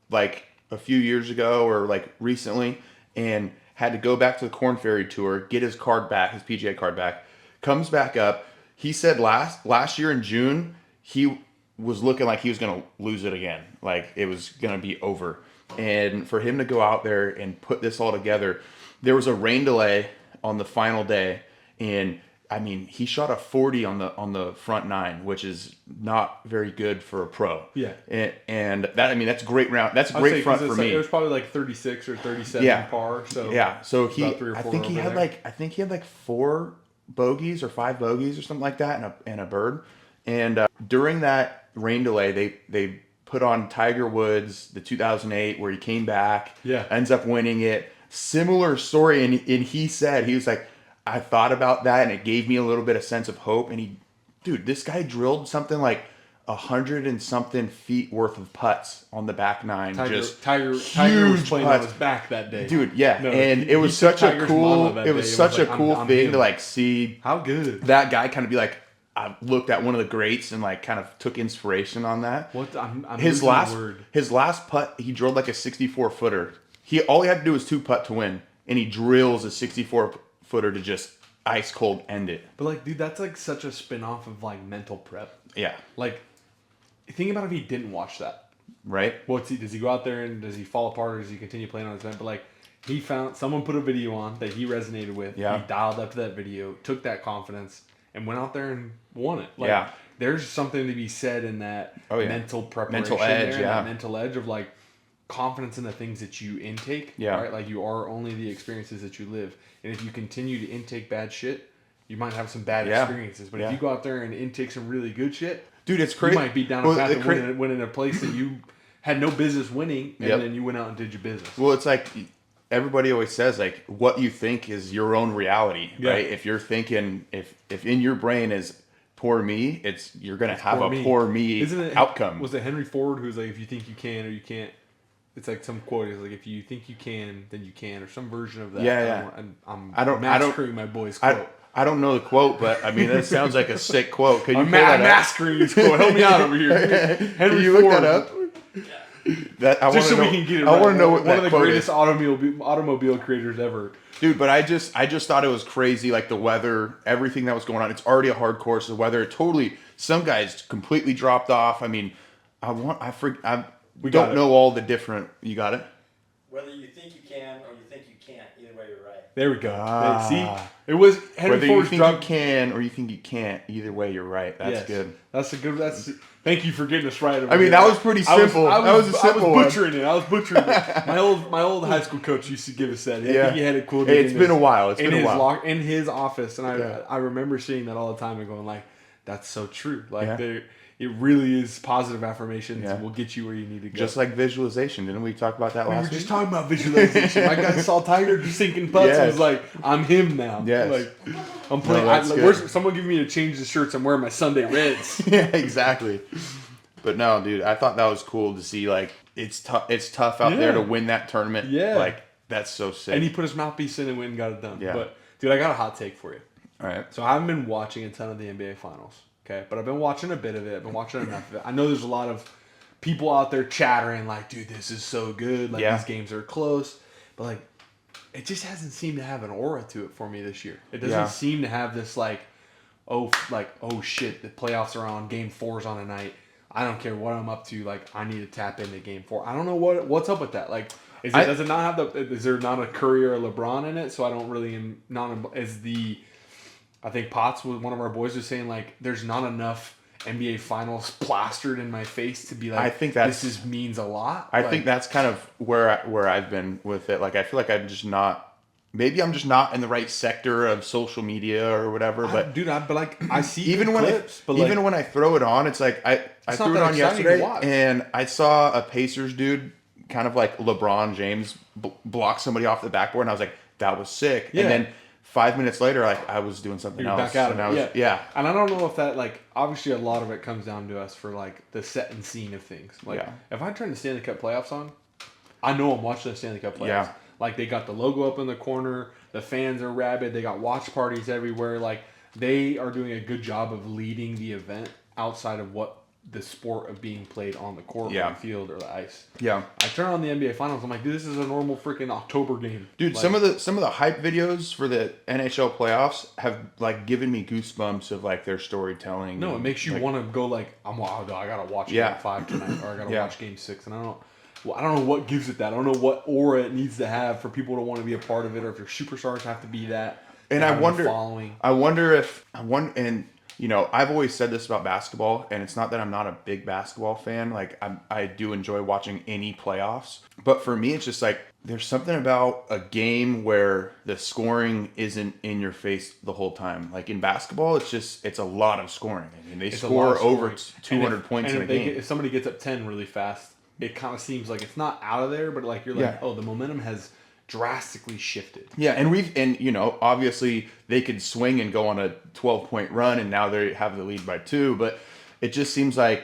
like a few years ago or like recently, and had to go back to the Corn Ferry Tour, get his card back, his PGA card back. Comes back up. He said last year in June, he was looking like he was going to lose it again. Like it was going to be over. And for him to go out there and put this all together, there was a rain delay on the final day. And I mean, he shot a 40 on the front nine, which is not very good for a pro. Yeah. And that, I mean, that's a great round. That's a great front for me. It was probably like 36 or 37 par. So yeah. So I think he had like 4 bogeys or 5 bogeys or something like that and a bird. And during that rain delay, they put on Tiger Woods, the 2008 where he came back, ends up winning it. Similar story, and he said, he was like, I thought about that and it gave me a little bit of sense of hope. And this guy drilled something like 100 and something feet worth of putts on the back nine. Tiger was playing putts on his back that day, dude. Yeah, no, and it was such a cool. It was such a cool thing to like see how good that guy kind of be like. I looked at one of the greats and like kind of took inspiration on that. What I'm his last putt, he drilled like a 64-footer. All he had to do was 2 putt to win, and he drills a 64-footer to just ice cold end it. But like, dude, that's like such a spin-off of like mental prep. Yeah, like. Think about if he didn't watch that. Right. Does he go out there and does he fall apart or does he continue playing on his event? But like he found someone put a video on that he resonated with. Yeah. He dialed up to that video, took that confidence, and went out there and won it. Like, there's something to be said in that mental preparation, mental edge, that mental edge of like confidence in the things that you intake. Yeah. Right. Like you are only the experiences that you live, and if you continue to intake bad shit, you might have some bad experiences. But if you go out there and intake some really good shit. Dude, it's crazy. You might be down a path of winning a place that you had no business winning, and then you went out and did your business. Well, it's like everybody always says, like, what you think is your own reality, right? If you're thinking, if in your brain is poor me, you're going to have a poor me outcome. Was it Henry Ford who's like, if you think you can or you can't, it's like some quote is like, if you think you can, then you can, or some version of that. Yeah. I'm massacring my boy's quote. I don't know the quote, but I mean that sounds like a sick quote. Can you I'm massacring his quote. Help me out over here. Henry Can you Ford. Look that up? Just so we can get it right. I want to know what one that of the greatest automobile creators ever. Dude, but I just thought it was crazy, like the weather, everything that was going on. It's already a hard course. The weather, some guys completely dropped off. I mean, we don't know all the different. You got it? Whether you think you can or you think you can't, either way you're right. There we go. See, it was Henry Whether Ford's you think you can or you think you can't, either way you're right. That's good. Thank you for getting us right. I mean, that was pretty simple. I was butchering it. My old high school coach used to give us that. I think he had it cool. Hey, it's been a while. In his office, and I remember seeing that all the time and going like, "That's so true." Like it really is positive affirmations will get you where you need to go. Just like visualization. Didn't we talk about that last week? We were just talking about visualization. My guy saw Tiger sinking putts and was like, I'm him now. Yes. Like, I'm playing. Someone give me to change the shirts. I'm wearing my Sunday Reds. Yeah, exactly. But no, dude, I thought that was cool to see. Like, it's tough out there to win that tournament. Yeah. Like, that's so sick. And he put his mouthpiece in and went and got it done. Yeah. But, dude, I got a hot take for you. All right. So I haven't been watching a ton of the NBA Finals. Okay, but I've been watching a bit of it. I've been watching enough of it. I know there's a lot of people out there chattering like, dude, this is so good. Like these games are close, but like it just hasn't seemed to have an aura to it for me this year. It doesn't seem to have this like, oh shit, the playoffs are on. Game 4's on tonight. I don't care what I'm up to. Like I need to tap into Game 4. I don't know what's up with that. Like. Does it not have is there not a Curry or a LeBron in it? So I don't really I think Potts was one of our boys was saying like there's not enough NBA Finals plastered in my face to be like I think this means a lot. I think that's kind of where I've been with it. Like I feel like I'm just not in the right sector of social media or whatever. But I see even clips, even when I throw it on, it's like I threw it on yesterday and I saw a Pacers dude. Kind of like LeBron James block somebody off the backboard, and I was like, "That was sick." Yeah. And then 5 minutes later, like I was doing something else. Back out of it. Yeah. And I don't know if that like obviously a lot of it comes down to us for like the set and scene of things. Like if I turn the Stanley Cup playoffs on, I know I'm watching the Stanley Cup playoffs. Yeah. Like they got the logo up in the corner, the fans are rabid, they got watch parties everywhere. Like they are doing a good job of leading the event outside of what the sport of being played on the court or the field or the ice. Yeah. I turn on the NBA Finals. I'm like, dude, this is a normal freaking October game. Dude, like, some of the hype videos for the NHL playoffs have like given me goosebumps of like their storytelling. No, it makes you want to go like, I gotta watch Game 5 tonight, or I gotta watch Game 6, and I don't know what gives it that. I don't know what aura it needs to have for people to want to be a part of it, or if your superstars have to be that. And I wonder if you know, I've always said this about basketball, and it's not that I'm not a big basketball fan. Like, I do enjoy watching any playoffs. But for me, it's just like, there's something about a game where the scoring isn't in your face the whole time. Like, in basketball, it's a lot of scoring. I mean, they score over 200 points in a game. If somebody gets up 10 really fast, it kind of seems like it's not out of there, but like, you're like, oh, the momentum has drastically shifted. Yeah, and you know, obviously they could swing and go on a 12-point run, and now they have the lead by 2. But it just seems like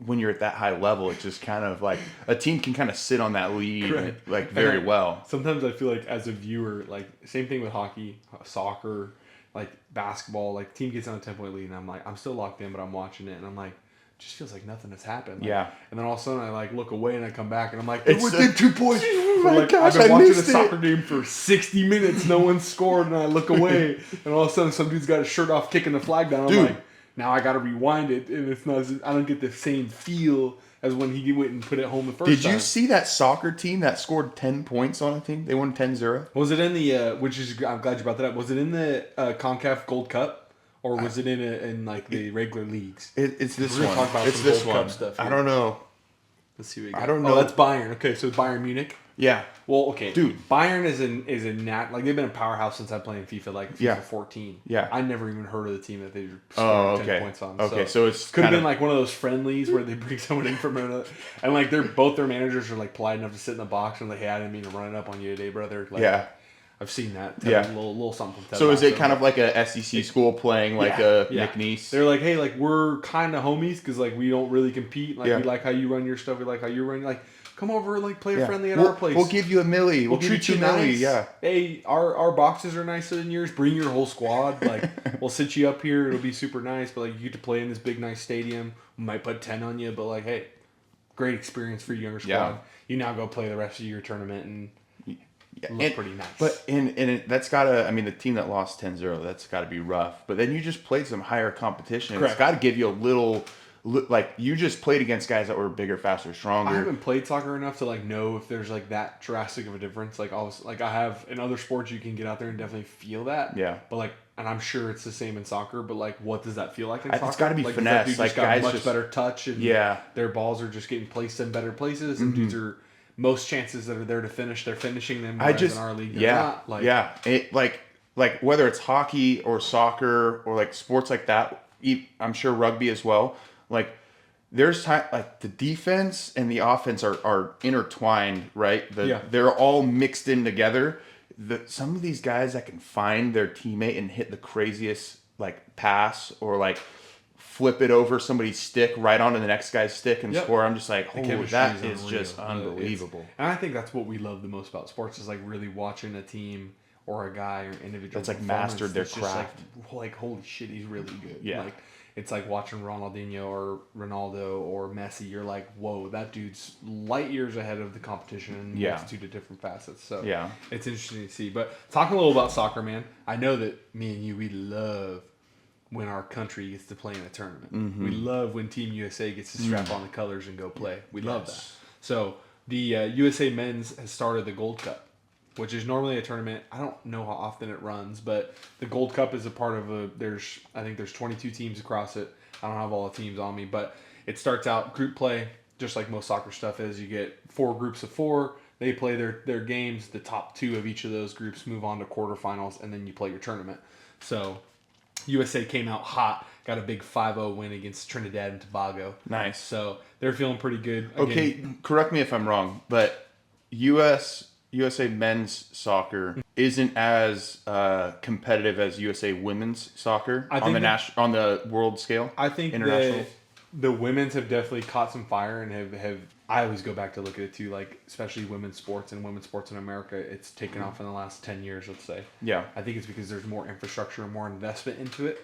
when you're at that high level, it's just kind of like a team can kind of sit on that lead like very well. Sometimes I feel like as a viewer, like same thing with hockey, soccer, like basketball, like team gets on a 10-point lead, and I'm like, I'm still locked in, but I'm watching it, and I'm like, just feels like nothing has happened. Like, and then all of a sudden I like look away and I come back and I'm like, it's within 2 points. I've been watching a soccer game for 60 minutes, no one scored, and I look away and all of a sudden some dude's got his shirt off kicking the flag down. I'm like, now I gotta rewind it, and it's not. I don't get the same feel as when he went and put it home the first time. Did you see that soccer team that scored 10 points on a team? They won 10-0. Was it in the I'm glad you brought that up. Was it in the CONCACAF Gold Cup? Or was it in like the regular leagues? It's this one. It's this one. Stuff I don't know. Let's see what you got. I don't know. Oh, that's Bayern. Okay, so Bayern Munich. Yeah. Well, okay, dude. Bayern is a like they've been a powerhouse since I've played in FIFA, like FIFA 14. Yeah. I never even heard of the team that they scored 10 points on. Okay, so it's could have been like one of those friendlies where they bring someone in from another, and like both their managers are like polite enough to sit in the box and like, hey, I didn't mean to run it up on you today, brother. Like, I've seen that. Little something from Ted. So is it kind of like a SEC school playing like a McNeese? They're like, hey, like we're kind of homies because like we don't really compete. Like we like how you run your stuff. We like how you run. Like, come over, like play friendly at our place. We'll give you $1 million. We'll treat you $2 million. Nice. Yeah. Hey, our boxes are nicer than yours. Bring your whole squad. Like we'll sit you up here. It'll be super nice. But like you get to play in this big nice stadium. We might put 10 on you, but like, hey, great experience for your younger squad. Yeah. You now go play the rest of your tournament and. Look pretty nice. But that's gotta. I mean, the team that lost 10-0, that's gotta be rough. But then you just played some higher competition. Correct. It's got to give you a little. Like you just played against guys that were bigger, faster, stronger. I haven't played soccer enough to like know if there's like that drastic of a difference. Like I have in other sports, you can get out there and definitely feel that. Yeah. But like, and I'm sure it's the same in soccer. But like, what does that feel like in soccer? It's got to be like, finesse. Like guys got much better touch, and their balls are just getting placed in better places, and dudes are. Most chances that are there to finish, they're finishing them. In our league, not. Like, It, like whether it's hockey or soccer or like sports like that, I'm sure rugby as well. Like there's time, like the defense and the offense are intertwined, right? They're all mixed in together. Some of these guys that can find their teammate and hit the craziest like pass or like flip it over somebody's stick right onto the next guy's stick and score. I'm just like, holy, that is just unbelievable. And I think that's what we love the most about sports is like really watching a team or a guy or individual that's like mastered their craft. Just like holy shit, he's really good. Yeah. Like it's like watching Ronaldinho or Ronaldo or Messi. You're like, whoa, that dude's light years ahead of the competition in a multitude of different facets. So it's interesting to see. But talking a little about soccer, man, I know that me and you, we love when our country gets to play in a tournament. We love when Team USA gets to strap on the colors and go play. We love that. So the USA Men's has started the Gold Cup, which is normally a tournament. I don't know how often it runs, but the Gold Cup is a part of I think there's 22 teams across it. I don't have all the teams on me, but it starts out group play, just like most soccer stuff is. You get 4 groups of 4. They play their games. The top 2 of each of those groups move on to quarterfinals, and then you play your tournament. So USA came out hot, got a big 5-0 win against Trinidad and Tobago. Nice. So they're feeling pretty good. Again, okay, correct me if I'm wrong, but USA men's soccer isn't as competitive as USA women's soccer on the world scale. I think international. The women's have definitely caught some fire and have. I always go back to look at it too, like especially women's sports in America. It's taken off in the last 10 years, let's say. Yeah. I think it's because there's more infrastructure and more investment into it.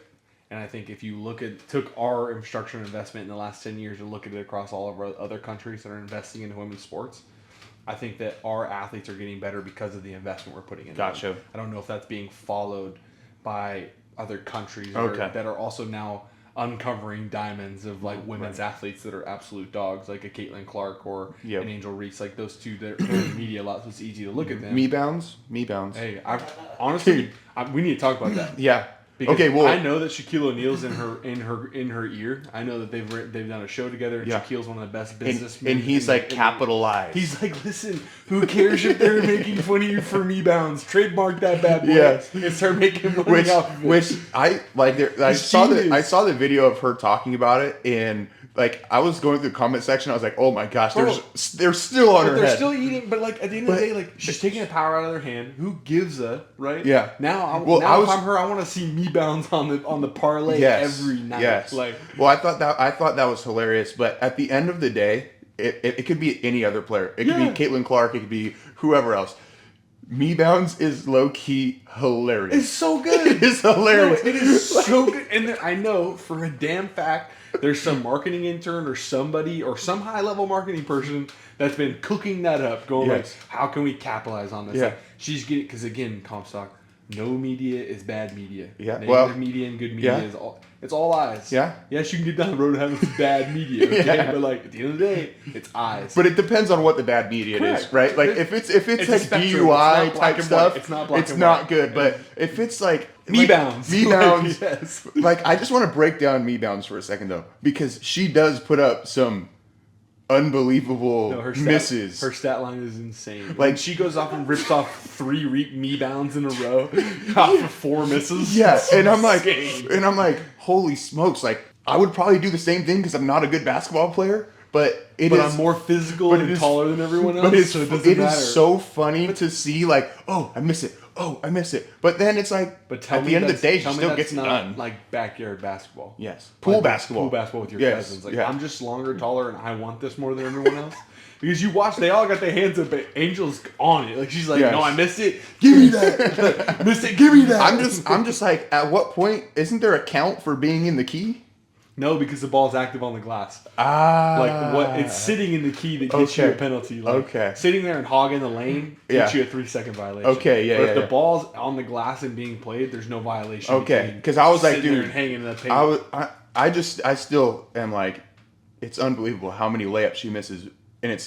And I think if you took our infrastructure and investment in the last 10 years and look at it across all of our other countries that are investing into women's sports, I think that our athletes are getting better because of the investment we're putting in. Gotcha. I don't know if that's being followed by other countries that are also now uncovering diamonds of like women's athletes that are absolute dogs, like a Caitlin Clark or an Angel Reese. Like those two, they're in the media a lot, so it's easy to look at them. MEBOUNDS. Hey, honestly, we need to talk about that. Yeah. Because okay, well, I know that Shaquille O'Neal's in her ear. I know that they've done a show together. And Shaquille's one of the best businessmen. And he's like capitalized. He's like, listen, who cares if they're making fun of you for MEBOUNDS? Trademark that bad boy. Yes. And start making money off of it. Which I like. I saw the video of her talking about it, and like I was going through the comment section. I was like, oh my gosh, they're still on her head. They're still eating, but like at the end of the day, like she's taking the power out of their hand. Who gives a right? Yeah. Now, if I'm her, I want to see MEBOUNDS on the parlay every night. Yes. Like, well, I thought that was hilarious, but at the end of the day, it could be any other player. It could be Caitlin Clark. It could be whoever else. MEBOUNDS is low key hilarious. It's so good. It is hilarious. No, it is so good, and I know for a damn fact. There's some marketing intern or somebody or some high level marketing person that's been cooking that up, going like, how can we capitalize on this? Yeah. Like, she's getting, because again, Comstock, no media is bad media. Yeah. Negative media and good media is all eyes. Yeah. Yes, you can get down the road and have some bad media, okay? But like at the end of the day, it's eyes. But it depends on what the bad media is, right? Like if it's like DUI type stuff, it's not good. But if it's like MEBOUNDS. Like I just want to break down MEBOUNDS for a second though, because she does put up some unbelievable misses. Her stat line is insane. Like she goes off and rips off 3 MEBOUNDS in a row off of 4 misses. Yeah, and I'm like, holy smokes! Like I would probably do the same thing because I'm not a good basketball player, but I'm more physical and taller than everyone else. But so it doesn't matter. Is so funny to see like, oh, I miss it. Oh, I miss it. But then it's like, at the end of the day, she still gets it done. Like backyard basketball. Yes. Pool basketball. Pool basketball with your cousins. Like I'm just longer, taller, and I want this more than everyone else. Because you watch, they all got their hands up, but Angel's on it. Like she's like, no, I missed it. Give me that. Missed it. Give me that. I'm just like, at what point isn't there a count for being in the key? No, because the ball's active on the glass. Like what? It's sitting in the key that gets you a penalty. Like, sitting there and hogging the lane gets you a 3-second violation. Okay, But if the ball's on the glass and being played, there's no violation. Okay, because I was like, dude, and hanging in the paint. I still am like, it's unbelievable how many layups she misses, and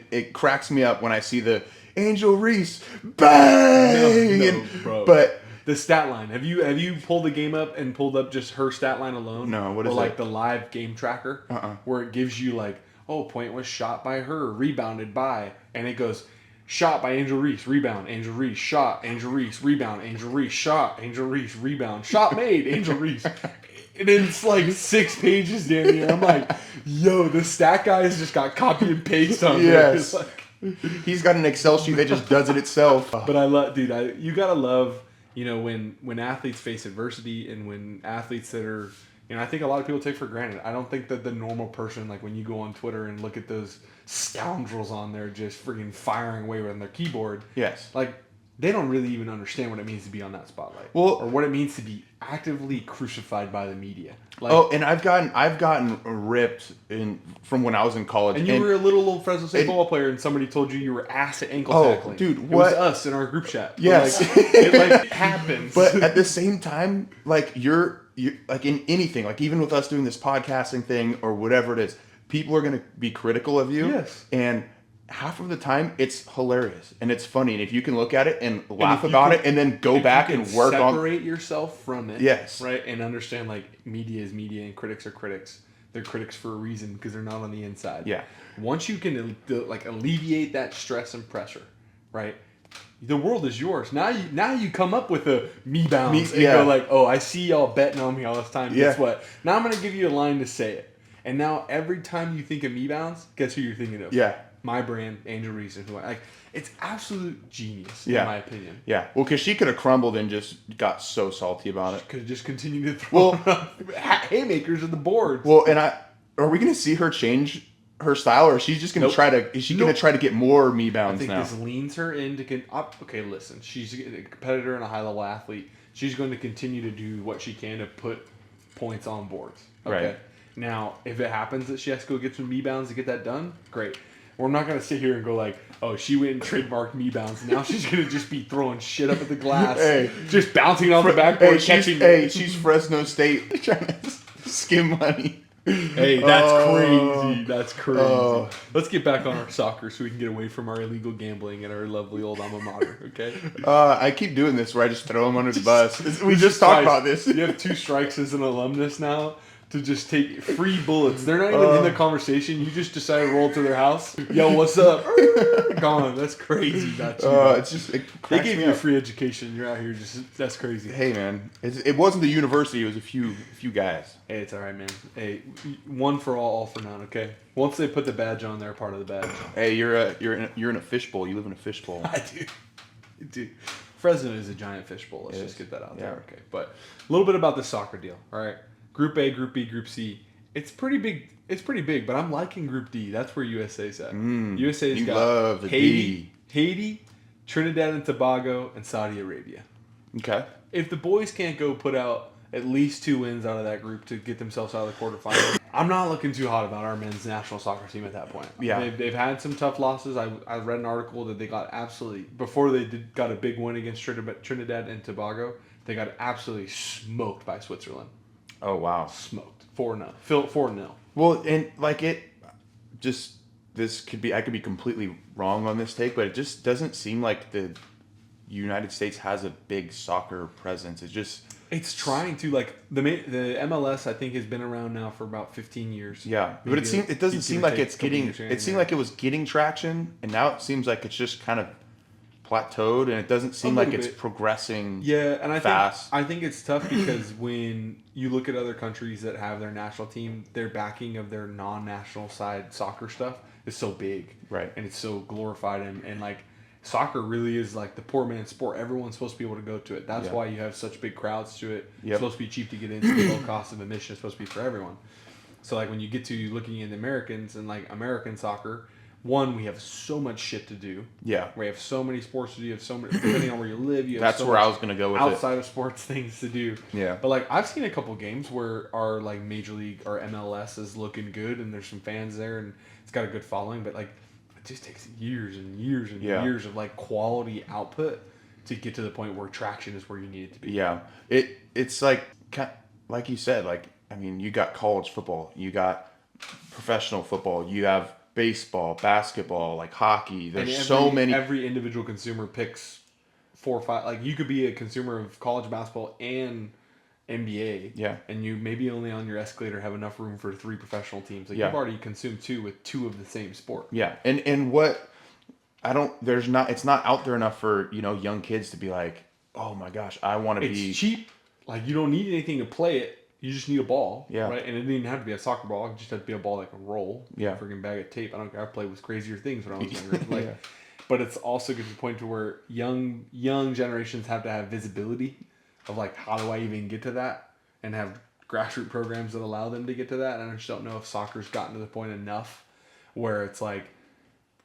it cracks me up when I see the Angel Reese bang. No, bro. But the stat line. Have you pulled the game up and pulled up just her stat line alone? No, what is it? Or like it? the live game tracker, where it gives you like, point was shot by her, rebounded by, and it goes, shot by Angel Reese, rebound, Angel Reese, shot, Angel Reese, rebound, Angel Reese, shot, Angel Reese, rebound, shot made, Angel Reese. And then it's like 6 pages down here. I'm like, yo, the stat guy has just got copy and paste on there. Yes. He's got an Excel sheet that just does it itself. But I love, dude, you gotta love, when athletes face adversity and when athletes that are, I think a lot of people take for granted. I don't think that the normal person, like when you go on Twitter and look at those scoundrels on there just freaking firing away on their keyboard. Yes. Like, they don't really even understand what it means to be on that spotlight. Well, or what it means to be actively crucified by the media. Like, and I've gotten ripped from when I was in college. And you were a little old Fresno State football player, and somebody told you were ass at ankle tackling. Dude, It what? was us in our group chat. Yes. It happens. But at the same time, like you're like in anything, like even with us doing this podcasting thing or whatever it is, people are gonna be critical of you. Yes. And half of the time, it's hilarious and it's funny, and if you can look at it and laugh about it, and then go back and work on separate yourself from it. Yes. Right, and understand like media is media and critics are critics. They're critics for a reason because they're not on the inside. Yeah. Once you can like alleviate that stress and pressure, right? The world is yours. Now you come up with a MEBOUNDS and go like, oh, I see y'all betting on me all this time. Guess what? Now I'm gonna give you a line to say it. And now every time you think of MEBOUNDS, guess who you're thinking of? Yeah. My brand, Angel Reason, who I like. It's absolute genius, Yeah. in my opinion. Yeah. Well, because she could have crumbled and just got so salty about it. Could have just continued to throw haymakers at the board. Well, and are we gonna see her change her style, or is she just gonna try to? Is she gonna try to get more MEBOUNDS I think now? this leans her into. Okay, listen. She's a competitor and a high level athlete. She's going to continue to do what she can to put points on boards. Okay. Right. Now, if it happens that she has to go get some MEBOUNDS to get that done, great. We're not going to sit here and go like, oh, she went and trademarked MEBOUNDS. Now she's going to just be throwing shit up at the glass. Just bouncing off the backboard, catching. She's Fresno State trying to skim money. Hey, that's crazy. That's crazy. Let's get back on our soccer so we can get away from our illegal gambling at our lovely old alma mater, okay? I keep doing this where I just throw them under the bus. We just talked about this. You have 2 strikes as an alumnus now to just take free bullets. They're not even in the conversation. You just decide to roll to their house. Yo, what's up? Gone. That's crazy. That's it's just they gave you a free education. You're out here just that's crazy. Hey man, it wasn't the university. It was a few guys. Hey, it's all right, man. Hey, one for all for none. Okay. Once they put the badge on, they're part of the badge. Hey, you're in a fishbowl. You live in a fishbowl. I do. Dude, Fresno is a giant fishbowl. Let's just get that out there. Okay. But a little bit about this soccer deal. All right. Group A, Group B, Group C. It's pretty big. It's pretty big, but I'm liking Group D. That's where USA's at. USA's got love the Haiti, Trinidad and Tobago, and Saudi Arabia. Okay. If the boys can't go put out at least 2 wins out of that group to get themselves out of the quarterfinals, I'm not looking too hot about our men's national soccer team at that point. Yeah. They've had some tough losses. I read an article that they got absolutely, before they got a big win against Trinidad and Tobago, they got absolutely smoked by Switzerland. Oh wow. Smoked 4-0. 4-0. Well, and like this could be, I could be completely wrong on this take, but it just doesn't seem like the United States has a big soccer presence. It's trying to, like, the MLS I think has been around now for about 15 years. Yeah, but it doesn't seem like it's getting. It seemed like it was getting traction, and now it seems like it's just kind of plateaued, and it doesn't seem like it's progressing. Yeah, and fast. I think it's tough because when you look at other countries that have their national team, their backing of their non-national side soccer stuff is so big, right? And it's so glorified, and like soccer really is like the poor man's sport. Everyone's supposed to be able to go to it. That's why you have such big crowds to it. It's supposed to be cheap to get into. The low cost of admission is supposed to be for everyone. So like when you get to looking at the Americans and like American soccer. One, we have so much shit to do. Yeah. We have so many sports to do. You have so many, depending on where you live, you have That's so where much I was going to go with outside of sports things to do. Yeah. But like I've seen a couple games where our like Major League or MLS is looking good and there's some fans there and it's got a good following, but like it just takes years and years and years of like quality output to get to the point where traction is where you need it to be. Yeah. It's like you said, like I mean, you got college football, you got professional football, you have baseball, basketball, like hockey. There's so many. Every individual consumer picks 4 or 5. Like you could be a consumer of college basketball and NBA. Yeah. And you maybe only on your escalator have enough room for 3 professional teams. Like you've already consumed 2 with 2 of the same sport. Yeah. And what it's not out there enough for, young kids to be like, oh my gosh, I want to be. It's cheap. Like you don't need anything to play it. You just need a ball, right? And it didn't even have to be a soccer ball. It just had to be a ball that can roll. Yeah. Freaking bag of tape. I played with crazier things when I was younger. But it's also good to the point to where young generations have to have visibility of like, how do I even get to that? And have grassroots programs that allow them to get to that. And I just don't know if soccer's gotten to the point enough where it's like,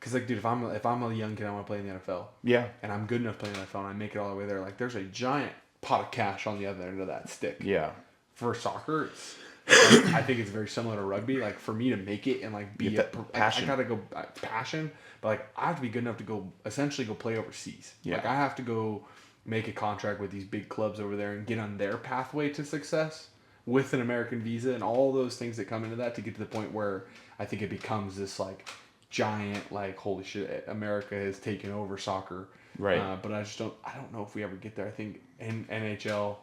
Because like, dude, if I'm a young kid, I want to play in the NFL. Yeah. And I'm good enough playing in the NFL, and I make it all the way there. Like, there's a giant pot of cash on the other end of that stick. Yeah. For soccer, it's like, I think it's very similar to rugby. Like, for me to make it and like be passion. I gotta go passion, but like I have to be good enough to go essentially go play overseas. Yeah. Like I have to go make a contract with these big clubs over there and get on their pathway to success with an American visa and all those things that come into that to get to the point where I think it becomes this like giant like holy shit, America has taken over soccer. Right. But I don't know if we ever get there. I think in NHL,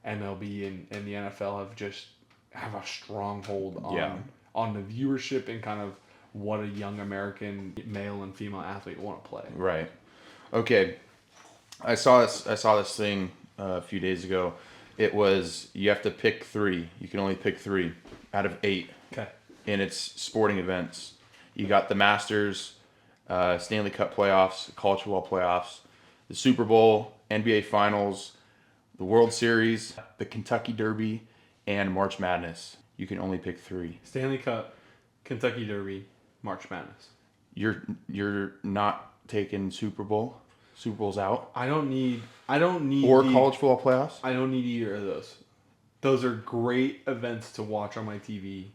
MLB, and the NFL have a strong hold on the viewership and kind of what a young American male and female athlete want to play. Right. Okay. I saw this thing a few days ago. It was you have to pick 3. You can only pick 3 out of 8. Okay. In its sporting events. You got the Masters, Stanley Cup playoffs, college football playoffs, the Super Bowl, NBA Finals, the World Series, the Kentucky Derby, and March Madness. You can only pick 3. Stanley Cup, Kentucky Derby, March Madness. You're not taking Super Bowl. Super Bowl's out. I don't need or college football playoffs. I don't need either of those. Those are great events to watch on my TV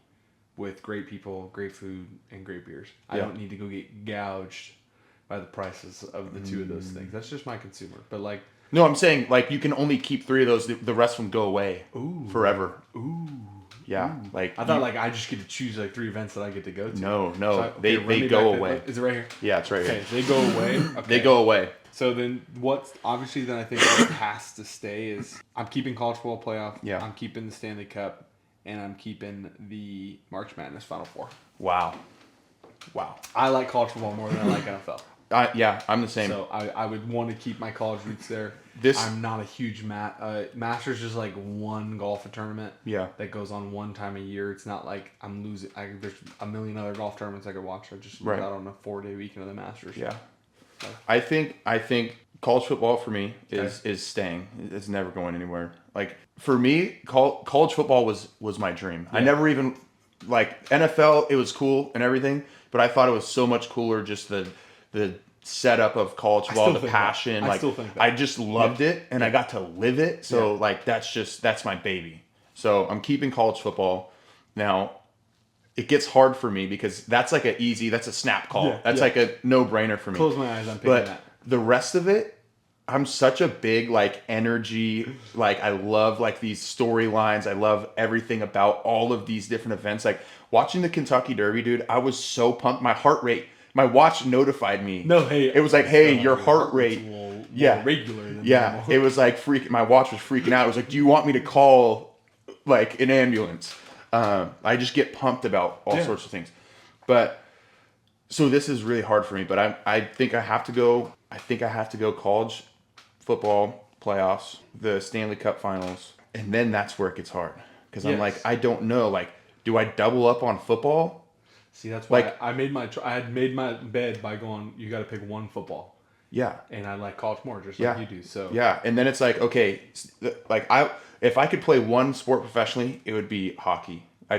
with great people, great food, and great beers. I don't need to go get gouged by the prices of the 2 of those things. That's just my consumer. But like, no, I'm saying like you can only keep 3 of those. The rest of them go away. Ooh. Forever. Ooh. Yeah. Ooh. Like I thought like I just get to choose like 3 events that I get to go to. No. So they go away. Is it right here? Yeah, it's right here. Okay, they go away. Okay. They go away. So then obviously then I think what has to stay is I'm keeping college football playoff. Yeah. I'm keeping the Stanley Cup, and I'm keeping the March Madness Final Four. Wow. I like college football more than I like NFL. Yeah, I'm the same. So I would want to keep my college roots there. I'm not a huge Masters is like one golf tournament. Yeah. That goes on one time a year. It's not like I'm losing. There's a million other golf tournaments I could watch. I just lose out on a 4-day weekend of the Masters. Yeah. I think college football for me is staying. It's never going anywhere. Like for me, college football was my dream. Yeah. I never even like NFL. It was cool and everything, but I thought it was so much cooler just the setup of college football, the passion. I just loved it and I got to live it. So like that's my baby. So I'm keeping college football. Now it gets hard for me because that's like that's a snap call. Yeah, that's like a no-brainer for me. Close my eyes, I'm picking that. The rest of it, I'm such a big like energy, like I love like these storylines. I love everything about all of these different events. Like watching the Kentucky Derby, dude, I was so pumped. My watch notified me. No, hey. It was like, hey, your heart rate. Regular than normal. It was like my watch was freaking out. It was like, do you want me to call like an ambulance? I just get pumped about all sorts of things. But so this is really hard for me, but I think I have to go college football playoffs, the Stanley Cup finals, and then that's where it gets hard. Because I'm like, I don't know, like, do I double up on football? See, that's why I had made my bed by going, you got to pick one football. Yeah. And I like college more, just like you do. So yeah, and then it's like, okay, like if I could play one sport professionally, it would be hockey. I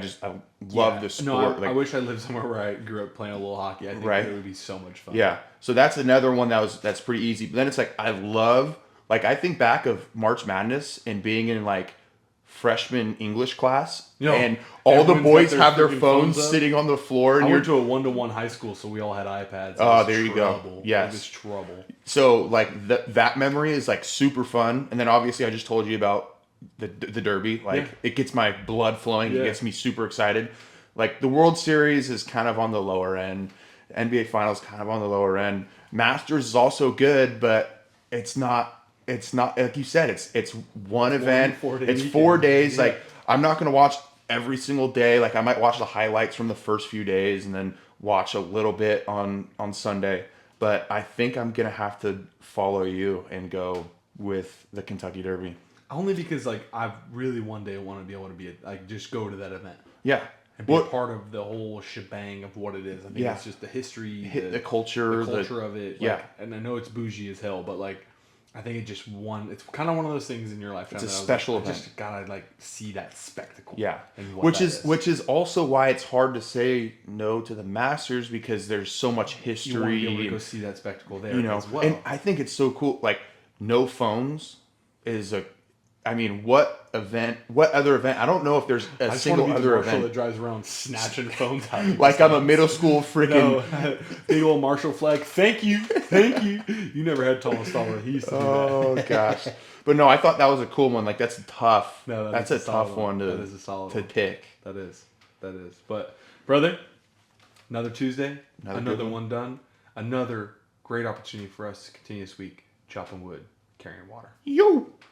love this sport. No, I wish I lived somewhere where I grew up playing a little hockey. I think it would be so much fun. Yeah. So that's another one that's pretty easy. But then it's like I think back of March Madness and being in like freshman English class, and all the boys have their phones sitting on the floor. And I went to a 1-to-1 high school, so we all had iPads. Oh, there you go. Yes. It was trouble. So like that memory is like super fun. And then obviously I just told you about the Derby. Like it gets my blood flowing. It gets me super excited. Like the World Series is kind of on the lower end. NBA Finals kind of on the lower end. Masters is also good, but it's not like you said, it's one event. 4-day it's weekend. 4 days. Like I'm not going to watch every single day. Like I might watch the highlights from the first few days and then watch a little bit on Sunday. But I think I'm going to have to follow you and go with the Kentucky Derby. Only because like I really one day want to be able to just go to that event. Yeah. And be a part of the whole shebang of what it is. I think it's just the history, the culture of it. Like, and I know it's bougie as hell, but like I think it's kind of one of those things in your lifetime. It's a special event. I just gotta like see that spectacle. Yeah, and what which is also why it's hard to say no to the Masters, because there's so much history. You want to be able to go see that spectacle there, as well. And I think it's so cool. Like, no phones is what other event? I don't know if there's a single other event that drives around snatching phones out. like I'm a middle school freaking big old Marshall flag. Thank you. You never had Thomas Stoller. He used to do that. Oh gosh, but no, I thought that was a cool one. Like, that's tough. No, that's a tough one to that is a solid to one. pick. That is. But brother, another Tuesday, another one done. Another great opportunity for us to continue this week chopping wood, carrying water. Yo.